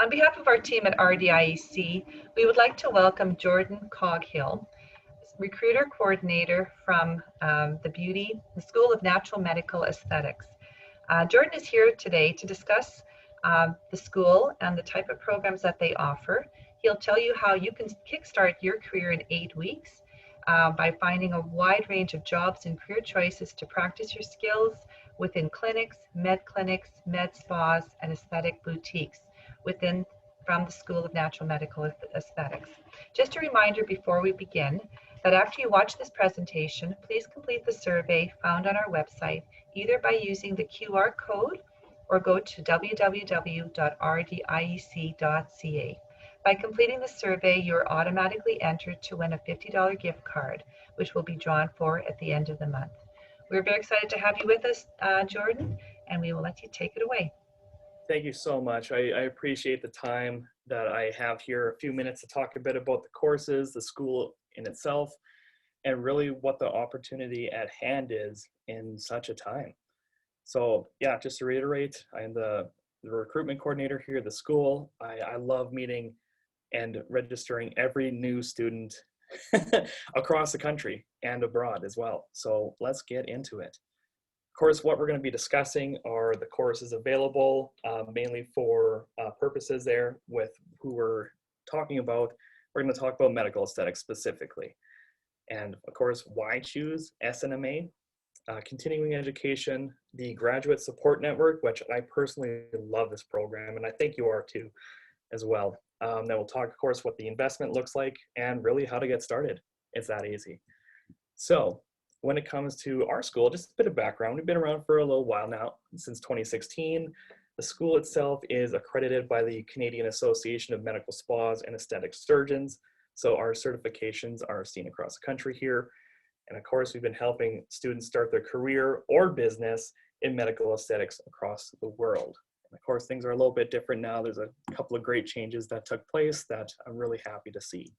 On behalf of our team at RDIEC, we would like to welcome Jordan Coghill, Recruiter Coordinator from the School of Natural Medical Aesthetics. Jordan is here today to discuss the school and the type of programs that they offer. He'll tell you how you can kickstart your career in 8 weeks by finding a wide range of jobs and career choices to practice your skills within clinics, med spas, and aesthetic boutiques from the School of Natural Medical Aesthetics. Just a reminder before we begin that after you watch this presentation, please complete the survey found on our website, either by using the QR code or go to www.rdiec.ca. By completing the survey, you're automatically entered to win a $50 gift card, which will be drawn for at the end of the month. We're very excited to have you with us, Jordan, and we will let you take it away. Thank you so much. I appreciate the time that I have here, a few minutes to talk a bit about the courses, the school in itself, and really what the opportunity at hand is in such a time. So yeah, just to reiterate, I am the recruitment coordinator here at the school. I love meeting and registering every new student across the country and abroad as well. So let's get into it. Of course, what we're going to be discussing are the courses available, mainly for purposes there with who we're talking about. We're going to talk about medical aesthetics specifically. And of course, why choose SNMA? Continuing education, the Graduate Support Network, which I personally love this program, and I think you are too as well. Then we'll talk, of course, what the investment looks like and really how to get started. It's that easy. So when it comes to our school, just a bit of background. We've been around for a little while now, since 2016. The school itself is accredited by the Canadian Association of Medical Spas and Aesthetic Surgeons. So our certifications are seen across the country here. And of course, we've been helping students start their career or business in medical aesthetics across the world. And of course, things are a little bit different now. There's a couple of great changes that took place that I'm really happy to see.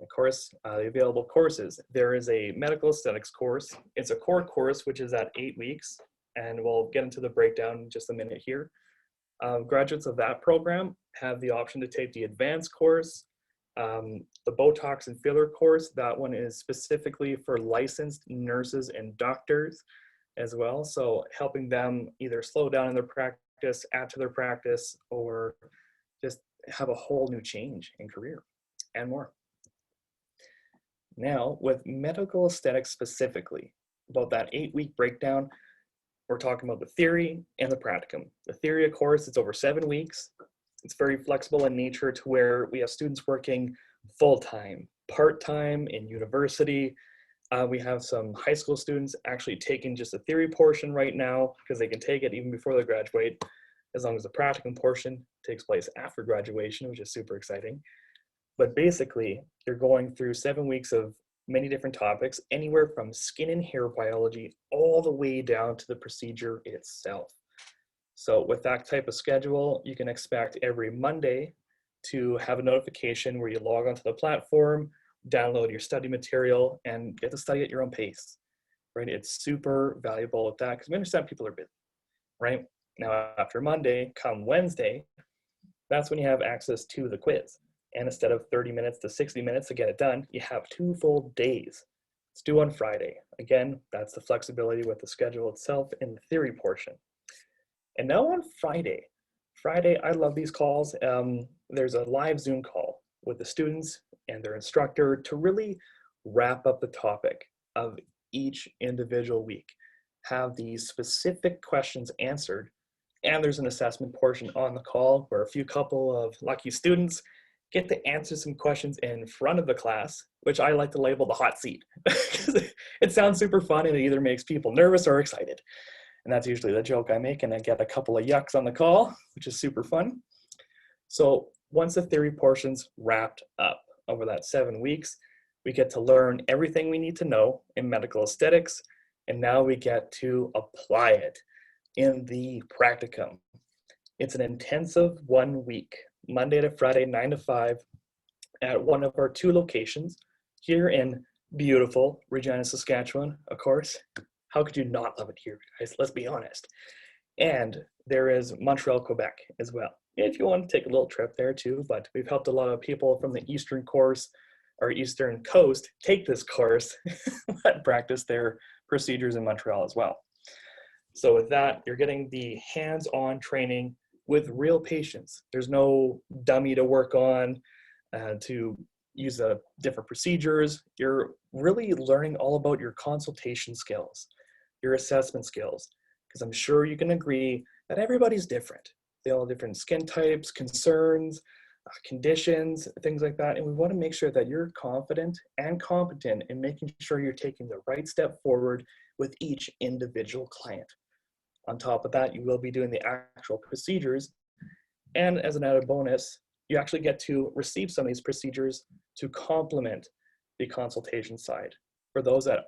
Of course, the available courses. There is a medical aesthetics course. It's a core course, which is at 8 weeks, and we'll get into the breakdown in just a minute here. Graduates of that program have the option to take the advanced course, the Botox and filler course. That one is specifically for licensed nurses and doctors as well. So helping them either slow down in their practice, add to their practice, or just have a whole new change in career and more. Now, with medical aesthetics specifically, about that 8-week breakdown, we're talking about the theory and the practicum. The theory, of course, it's over 7 weeks. It's very flexible in nature to where we have students working full-time, part-time in university. We have some high school students actually taking just the theory portion right now because they can take it even before they graduate, as long as the practicum portion takes place after graduation, which is super exciting. But basically, you're going through 7 weeks of many different topics, anywhere from skin and hair biology all the way down to the procedure itself. So with that type of schedule, you can expect every Monday to have a notification where you log onto the platform, download your study material, and get to study at your own pace, right? It's super valuable with that because we understand people are busy, right? Now, after Monday, come Wednesday, that's when you have access to the quiz. And instead of 30 minutes to 60 minutes to get it done, you have 2 full days. It's due on Friday. Again, that's the flexibility with the schedule itself in the theory portion. And now on Friday, I love these calls. There's a live Zoom call with the students and their instructor to really wrap up the topic of each individual week, have these specific questions answered, and there's an assessment portion on the call where a couple of lucky students get to answer some questions in front of the class, which I like to label the hot seat because it sounds super fun and it either makes people nervous or excited. And that's usually the joke I make, and I get a couple of yucks on the call, which is super fun. So once the theory portion's wrapped up over that 7 weeks, we get to learn everything we need to know in medical aesthetics, and now we get to apply it in the practicum. It's an intensive 1 week, Monday to Friday, 9 to 5, at one of our 2 locations here in beautiful Regina, Saskatchewan, of course. How could you not love it here, guys? Let's be honest. And there is Montreal, Quebec as well. if you want to take a little trip there too, but we've helped a lot of people from the Eastern course or Eastern coast take this course but practice their procedures in Montreal as well. So with that, you're getting the hands-on training with real patients. There's no dummy to work on to use different procedures. You're really learning all about your consultation skills, your assessment skills, because I'm sure you can agree that everybody's different. They all have different skin types, concerns, conditions, things like that. And we want to make sure that you're confident and competent in making sure you're taking the right step forward with each individual client. On top of that, you will be doing the actual procedures. And as an added bonus, you actually get to receive some of these procedures to complement the consultation side. For those that,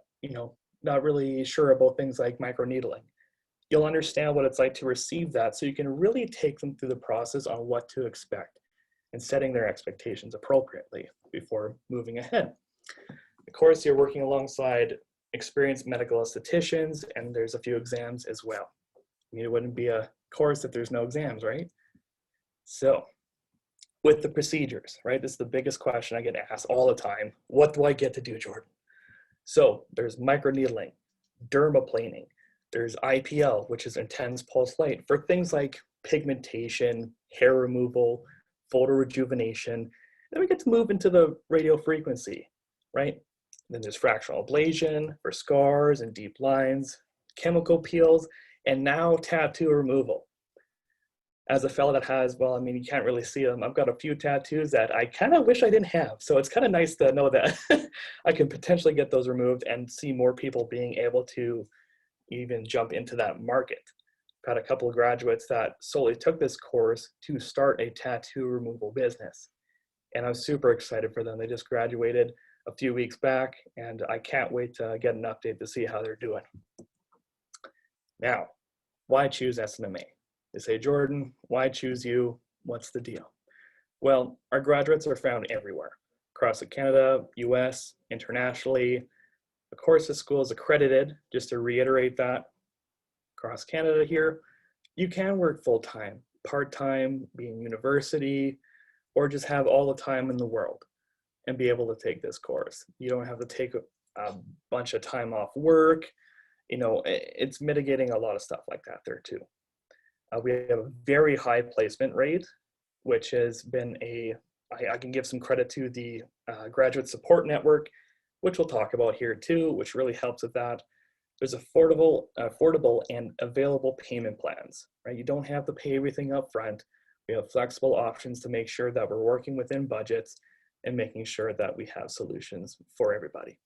not really sure about things like microneedling, you'll understand what it's like to receive that, so you can really take them through the process on what to expect and setting their expectations appropriately before moving ahead. Of course, you're working alongside experienced medical estheticians, and there's a few exams as well. It wouldn't be a course if there's no exams, right? So with the procedures, right? This is the biggest question I get asked all the time. What do I get to do, Jordan? So there's microneedling, dermaplaning, there's IPL, which is intense pulse light for things like pigmentation, hair removal, photorejuvenation. Then we get to move into the radio frequency, right? Then there's fractional ablation for scars and deep lines, chemical peels, and now tattoo removal. As a fellow that has, you can't really see them. I've got a few tattoos that I kind of wish I didn't have. So it's kind of nice to know that I can potentially get those removed and see more people being able to even jump into that market. I've had a couple of graduates that solely took this course to start a tattoo removal business. And I'm super excited for them. They just graduated a few weeks back, and I can't wait to get an update to see how they're doing. Now, why choose SNMA? They say, Jordan, why choose you? What's the deal? Well, our graduates are found everywhere, across Canada, US, internationally. Of course, the school is accredited, just to reiterate that. Across Canada here, you can work full-time, part-time, be in university, or just have all the time in the world and be able to take this course. You don't have to take a bunch of time off work. It's mitigating a lot of stuff like that there too. We have a very high placement rate, which has been I can give some credit to the Graduate Support Network, which we'll talk about here too, which really helps with that. There's affordable and available payment plans, right? You don't have to pay everything up front. We have flexible options to make sure that we're working within budgets and making sure that we have solutions for everybody.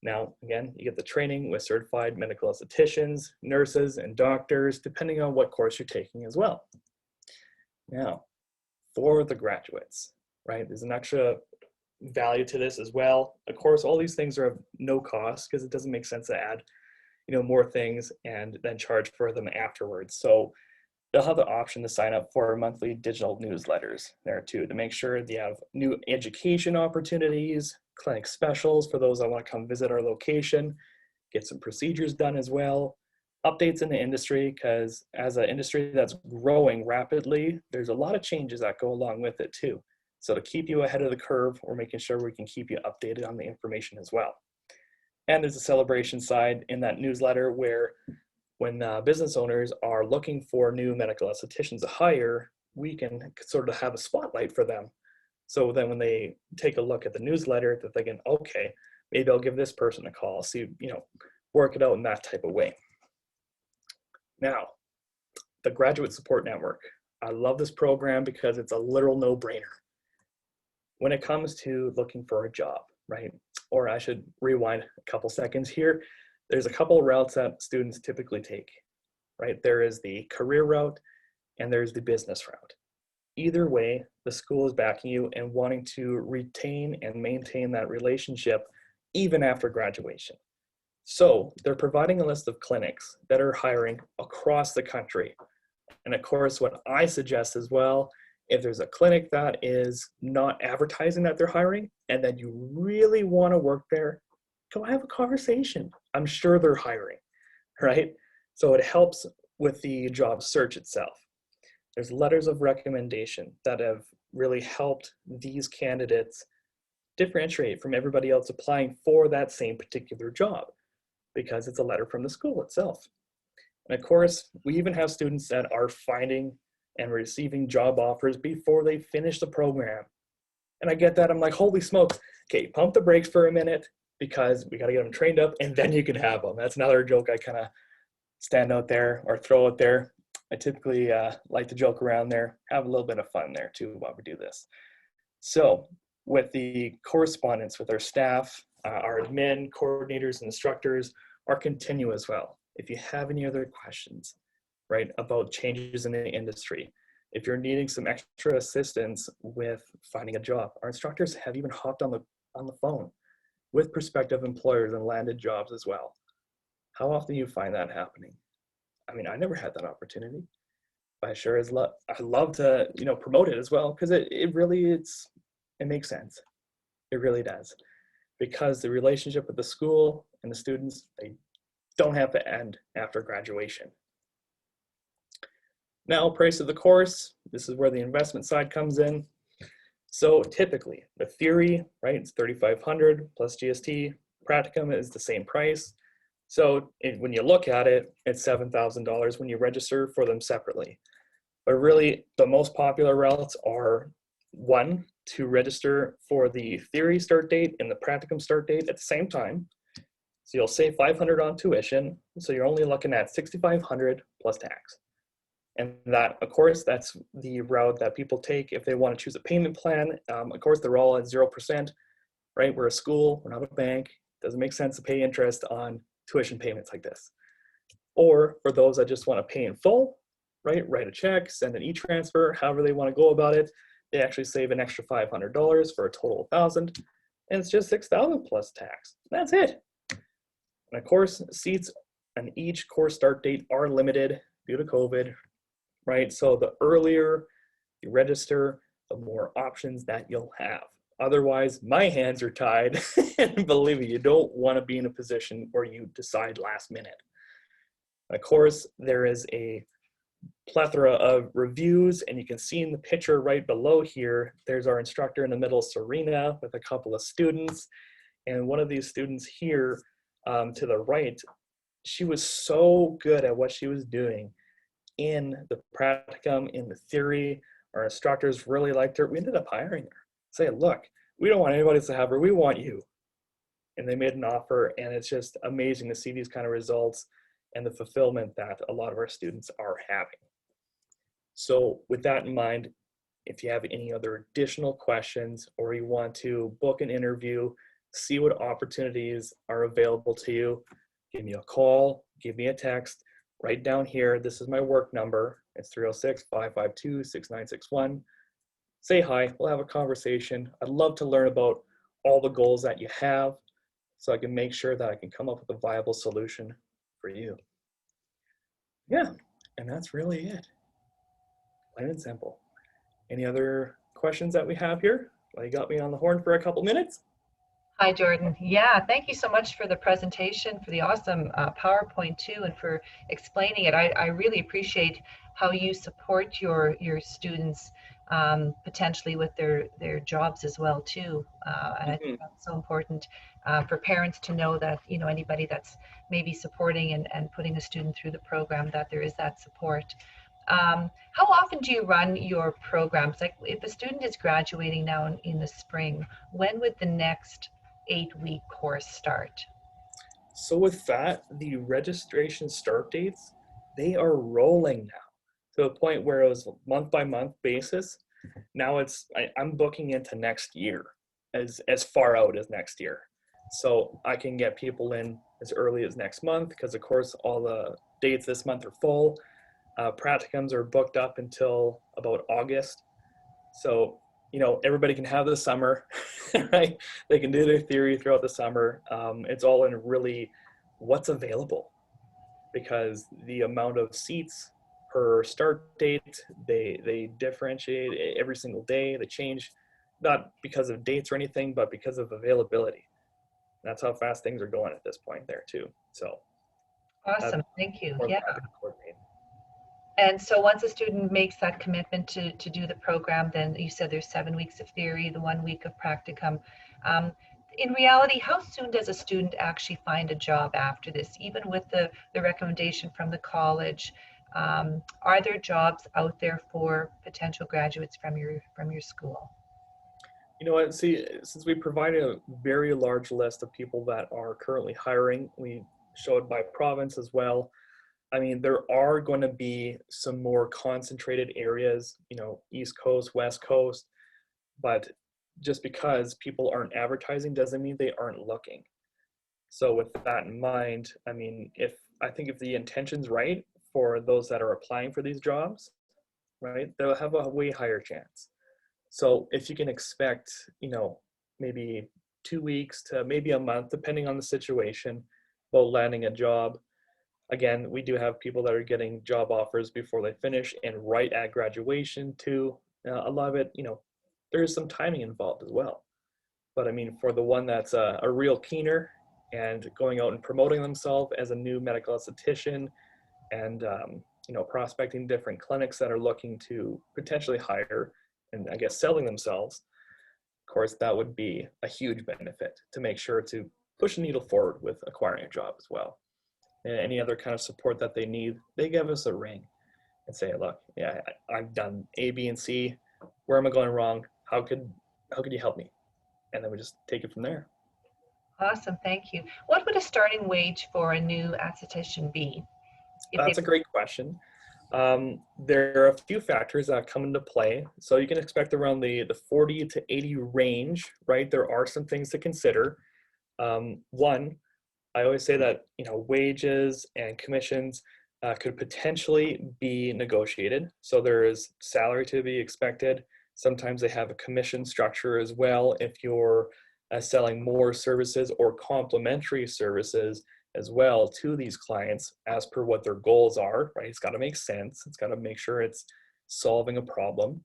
Now, again, you get the training with certified medical estheticians, nurses, and doctors, depending on what course you're taking as well. Now, for the graduates, right, there's an extra value to this as well. Of course, all these things are of no cost because it doesn't make sense to add, more things and then charge for them afterwards. So they'll have the option to sign up for monthly digital newsletters there too, to make sure they have new education opportunities, clinic specials for those that want to come visit our location, get some procedures done as well, updates in the industry, because as an industry that's growing rapidly, there's a lot of changes that go along with it too. So to keep you ahead of the curve, we're making sure we can keep you updated on the information as well. And there's a celebration side in that newsletter where when business owners are looking for new medical estheticians to hire, we can sort of have a spotlight for them. So then when they take a look at the newsletter, they're thinking, okay, maybe I'll give this person a call, see, work it out in that type of way. Now, the Graduate Support Network. I love this program because it's a literal no-brainer. When it comes to looking for a job, right? Or I should rewind a couple seconds here. There's a couple of routes that students typically take, right? There is the career route and there's the business route. Either way, the school is backing you and wanting to retain and maintain that relationship even after graduation. So they're providing a list of clinics that are hiring across the country. And of course, what I suggest as well, if there's a clinic that is not advertising that they're hiring and that you really want to work there, go have a conversation. I'm sure they're hiring, right? So it helps with the job search itself. There's letters of recommendation that have really helped these candidates differentiate from everybody else applying for that same particular job because it's a letter from the school itself. And of course, we even have students that are finding and receiving job offers before they finish the program. And I get that. I'm like, holy smokes. Okay, pump the brakes for a minute because we got to get them trained up and then you can have them. That's another joke I kind of stand out there or throw out there. I typically like to joke around there, have a little bit of fun there too while we do this. So with the correspondence with our staff, our admin, coordinators, and instructors are continue as well. If you have any other questions, right, about changes in the industry, if you're needing some extra assistance with finding a job, our instructors have even hopped on the phone with prospective employers and landed jobs as well. How often do you find that happening? I mean, I never had that opportunity, but I sure as I love to, promote it as well because it makes sense. It really does, because the relationship with the school and the students, they don't have to end after graduation. Now, price of the course, this is where the investment side comes in. So typically, the theory, right, it's $3,500 plus GST. Practicum is the same price. So when you look at it, it's $7,000 when you register for them separately. But really, the most popular routes are one, to register for the theory start date and the practicum start date at the same time. So you'll save $500 on tuition. So you're only looking at $6,500 plus tax. And that, of course, that's the route that people take if they want to choose a payment plan. Of course, they're all at 0%, right? We're a school, we're not a bank. It doesn't make sense to pay interest on tuition payments like this. Or for those that just want to pay in full, right? Write a check, send an e-transfer, however they want to go about it. They actually save an extra $500 for a total of $1,000, and it's just $6,000 plus tax. That's it. And of course, seats on each course start date are limited due to COVID, right? So the earlier you register, the more options that you'll have. Otherwise, my hands are tied, and believe me, you don't want to be in a position where you decide last minute. Of course, there is a plethora of reviews, and you can see in the picture right below here, there's our instructor in the middle, Serena, with a couple of students. And one of these students here to the right, she was so good at what she was doing in the practicum, in the theory. Our instructors really liked her. We ended up hiring her. Say, look, we don't want anybody else to have her, we want you. And they made an offer, and it's just amazing to see these kind of results and the fulfillment that a lot of our students are having. So with that in mind, if you have any other additional questions or you want to book an interview, see what opportunities are available to you, give me a call, give me a text, write down here, this is my work number, it's 306-552-6961. Say hi, we'll have a conversation. I'd love to learn about all the goals that you have so I can make sure that I can come up with a viable solution for you. Yeah, and that's really it. Plain and simple. Any other questions that we have here? Well, you got me on the horn for a couple minutes. Hi, Jordan. Yeah, thank you so much for the presentation, for the awesome PowerPoint too, and for explaining it. I really appreciate how you support your students potentially with their jobs as well too. And I think that's so important for parents to know that, anybody that's maybe supporting and putting a student through the program, that there is that support. How often do you run your programs? Like if a student is graduating now in the spring, when would the next 8-week course start? So with that, the registration start dates, they are rolling now to a point where it was month by month basis. Now I'm booking into next year, as far out as next year. So I can get people in as early as next month because of course all the dates this month are full. Practicums are booked up until about August. So, everybody can have the summer, right? They can do their theory throughout the summer. It's all in really what's available, because the amount of seats per start date, they differentiate every single day. They change, not because of dates or anything, but because of availability. That's how fast things are going at this point there too. So Awesome, thank you. Yeah. And so once a student makes that commitment to do the program, then you said there's 7 weeks of theory, the 1 week of practicum. Um, in reality, how soon does a student actually find a job after this, even with the recommendation from the college? Are there jobs out there for potential graduates from your school? You know what? See, since we provide a very large list of people that are currently hiring, we showed by province as well. I mean, there are going to be some more concentrated areas, you know, East Coast, West Coast, but just because people aren't advertising doesn't mean they aren't looking. So with that in mind, I mean, if I think if the intention's right for those that are applying for these jobs, right, they'll have a way higher chance. So if you can expect, you know, maybe 2 weeks to maybe a month, depending on the situation, about landing a job. Again, we do have people that are getting job offers before they finish and right at graduation too. A lot of it, you know, there is some timing involved as well. But I mean, for the one that's a real keener and going out and promoting themselves as a new medical esthetician and you know, prospecting different clinics that are looking to potentially hire and I guess selling themselves, of course, that would be a huge benefit to make sure to push the needle forward with acquiring a job as well. And any other kind of support that they need, they give us a ring and say, look, yeah, I've done A, B, and C. Where am I going wrong? How could you help me? And then we just take it from there. Awesome, thank you. What would a starting wage for a new esthetician be? If they That's a great question. There are a few factors that come into play. So you can expect around the 40 to 80 range, right? There are some things to consider. One, I always say that, you know, wages and commissions could potentially be negotiated. So there is salary to be expected. Sometimes they have a commission structure as well if you're selling more services or complementary services as well to these clients as per what their goals are, right? It's got to make sense. It's got to make sure it's solving a problem.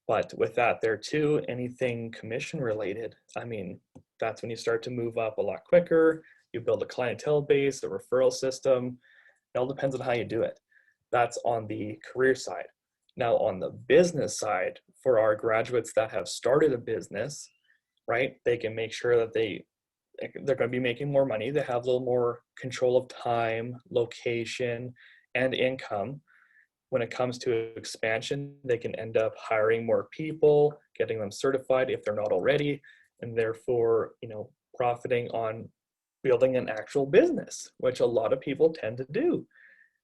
But with that there too, anything commission related, I mean, that's when you start to move up a lot quicker. You build a clientele base, a referral system. It all depends on how you do it. That's on the career side. Now on the business side, for our graduates that have started a business, right, they can make sure that they're going to be making more money. They have a little more control of time, location, and income. When it comes to expansion, they can end up hiring more people, getting them certified if they're not already, and therefore, you know, profiting on building an actual business, which a lot of people tend to do,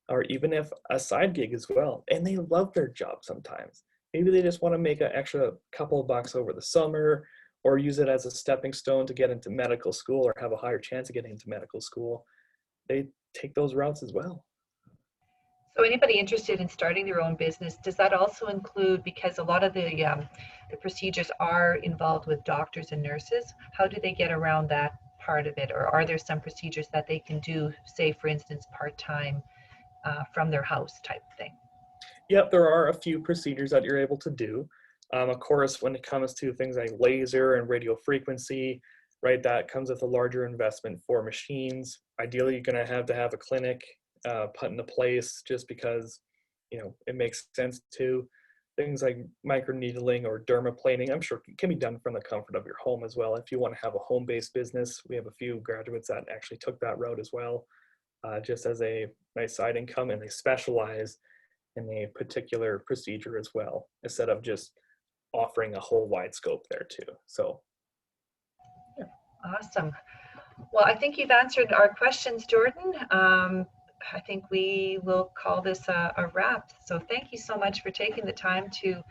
or even if a side gig as well. And they love their job sometimes. Maybe they just want to make an extra couple of bucks over the summer or use it as a stepping stone to get into medical school or have a higher chance of getting into medical school. They take those routes as well. So anybody interested in starting their own business, does that also include, because a lot of the procedures are involved with doctors and nurses, how do they get around that part of it? Or are there some procedures that they can do, say for instance, part-time from their house type thing? Yep, there are a few procedures that you're able to do. Of course, when it comes to things like laser and radio frequency, right, that comes with a larger investment for machines. Ideally, you're going to have a clinic put into place just because, you know, it makes sense to. Things like microneedling or dermaplaning, I'm sure can be done from the comfort of your home as well. If you want to have a home-based business, we have a few graduates that actually took that route as well, just as a nice side income, and they specialize in a particular procedure as well, instead of just offering a whole wide scope there too. So, yeah. Awesome. Well, I think you've answered our questions, Jordan. I think we will call this a wrap. So thank you so much for taking the time to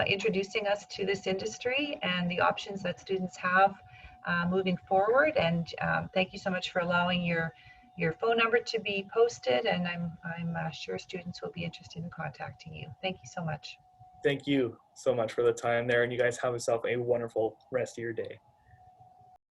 introducing us to this industry and the options that students have moving forward. And thank you so much for allowing your phone number to be posted. And I'm sure students will be interested in contacting you. Thank you so much. Thank you so much for the time there, and you guys have yourself a wonderful rest of your day.